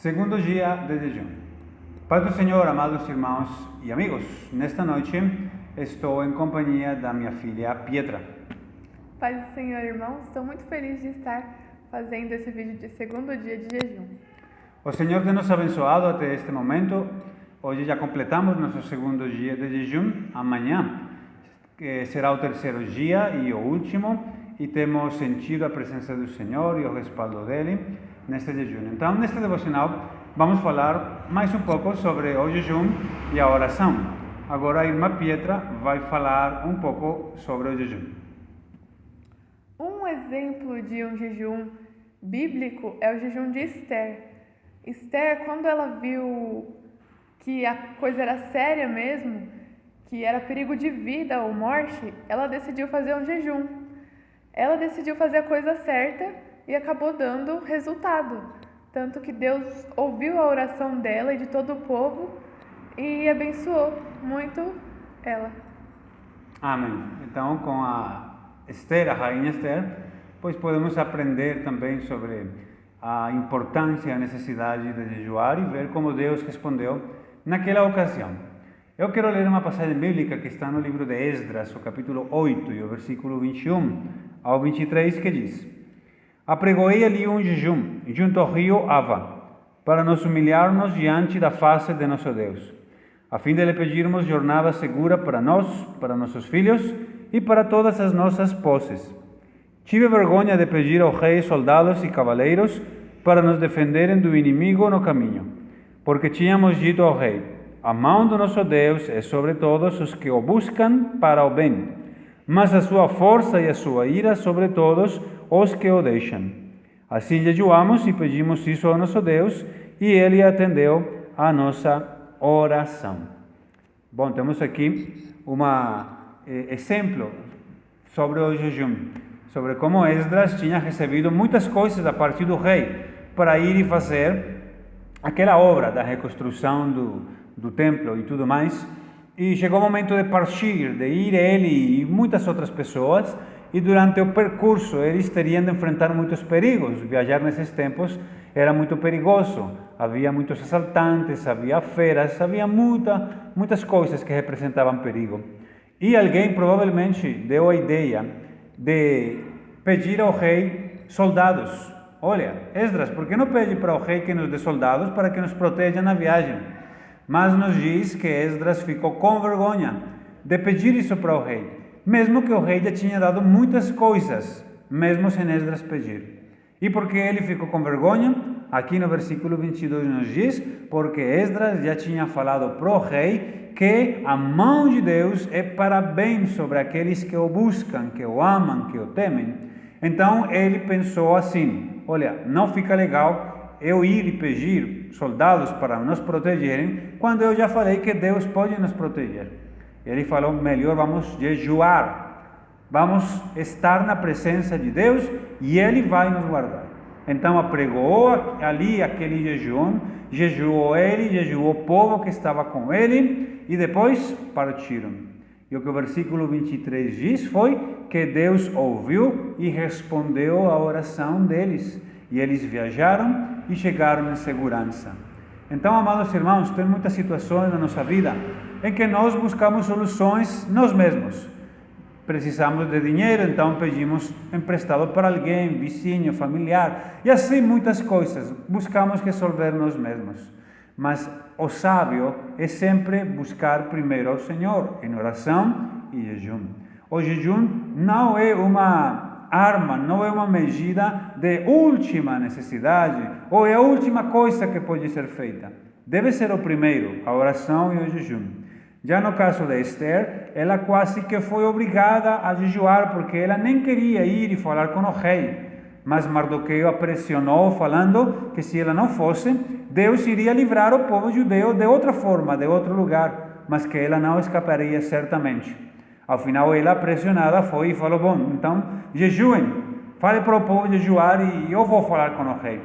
Segundo dia de jejum. Paz do Senhor, amados irmãos e amigos. Nesta noite estou em companhia da minha filha Pietra. Paz do Senhor, irmãos. Estou muito feliz de estar fazendo esse vídeo de segundo dia de jejum. O Senhor tem nos abençoado até este momento. Hoje já completamos nosso segundo dia de jejum. Amanhã será o terceiro dia e o último. E temos sentido a presença do Senhor e o respaldo dele neste jejum. Então, neste devocional, vamos falar mais um pouco sobre o jejum e a oração. Agora, a irmã Pietra vai falar um pouco sobre o jejum. Um exemplo de um jejum bíblico é o jejum de Esther. Esther, quando ela viu que a coisa era séria mesmo, que era perigo de vida ou morte, ela decidiu fazer um jejum. Ela decidiu fazer a coisa certa e acabou dando resultado. Tanto que Deus ouviu a oração dela e de todo o povo e abençoou muito ela. Amém. Então, com a Esther, a rainha Esther, pois podemos aprender também sobre a importância e a necessidade de jejuar e ver como Deus respondeu naquela ocasião. Eu quero ler uma passagem bíblica que está no livro de Esdras, o capítulo 8 e o versículo 21 ao 23, que diz: Apregoei ali um jejum junto ao rio Ava, para nos humilharmos diante da face de nosso Deus, a fim de lhe pedirmos jornada segura para nós, para nossos filhos e para todas as nossas posses. Tive vergonha de pedir ao rei soldados e cavaleiros para nos defenderem do inimigo no caminho, porque tínhamos dito ao rei: a mão do nosso Deus é sobre todos os que o buscam para o bem, mas a sua força e a sua ira sobre todos os que o deixam. Assim jejuamos e pedimos isso ao nosso Deus, e ele atendeu a nossa oração. Bom, temos aqui um exemplo sobre o jejum, sobre como Esdras tinha recebido muitas coisas a partir do rei para ir e fazer aquela obra da reconstrução do templo e tudo mais. E chegou o momento de partir, de ir ele e muitas outras pessoas, e durante o percurso eles teriam de enfrentar muitos perigos. Viajar nesses tempos era muito perigoso, havia muitos assaltantes, havia feras, havia muitas coisas que representavam perigo. E alguém provavelmente deu a ideia de pedir ao rei soldados. Olha, Esdras, por que não pede para o rei que nos dê soldados para que nos proteja na viagem? Mas nos diz que Esdras ficou com vergonha de pedir isso para o rei, mesmo que o rei já tinha dado muitas coisas, mesmo sem Esdras pedir. E por que ele ficou com vergonha? Aqui no versículo 22 nos diz: porque Esdras já tinha falado para o rei que a mão de Deus é para bem sobre aqueles que o buscam, que o amam, que o temem. Então ele pensou assim: olha, não fica legal eu ir e pedir soldados para nos protegerem, quando eu já falei que Deus pode nos proteger. Ele falou: melhor vamos jejuar, vamos estar na presença de Deus e Ele vai nos guardar. Então apregou ali aquele jejum, jejuou ele, jejuou o povo que estava com ele, e depois partiram. E o que o versículo 23 diz foi que Deus ouviu e respondeu a oração deles, e eles viajaram e chegaram em segurança. Então, amados irmãos, tem muitas situações na nossa vida em que nós buscamos soluções nós mesmos. Precisamos de dinheiro, então pedimos emprestado para alguém, vizinho, familiar, e assim muitas coisas. Buscamos resolver nós mesmos. Mas o sábio é sempre buscar primeiro ao Senhor, em oração e jejum. O jejum não é uma arma, não é uma medida de última necessidade, ou é a última coisa que pode ser feita. Deve ser o primeiro, a oração e o jejum. Já no caso de Esther, ela quase que foi obrigada a jejuar, porque ela nem queria ir e falar com o rei. Mas Mardoqueu a pressionou, falando que se ela não fosse, Deus iria livrar o povo judeu de outra forma, de outro lugar, mas que ela não escaparia certamente. Ao final, ela, pressionada, foi e falou: bom, então jejuem, fale para o povo jejuar e eu vou falar com o rei.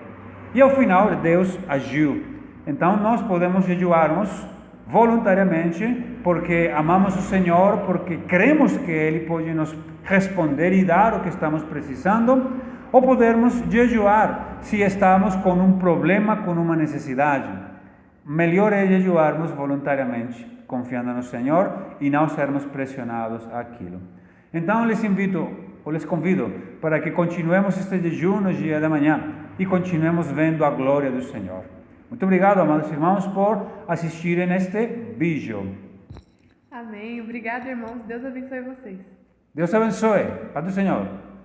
E ao final, Deus agiu. Então, nós podemos jejuarmos voluntariamente, porque amamos o Senhor, porque cremos que Ele pode nos responder e dar o que estamos precisando, ou podermos jejuar se estamos com um problema, com uma necessidade. Melhor é jejuarmos voluntariamente, confiando no Senhor e não sermos pressionados àquilo. Então, les convido para que continuemos este jejum no dia de amanhã e continuemos vendo a glória do Senhor. Muito obrigado, amados irmãos, por assistirem este vídeo. Amém. Obrigado, irmãos. Deus abençoe vocês. Deus abençoe. Paz do Senhor.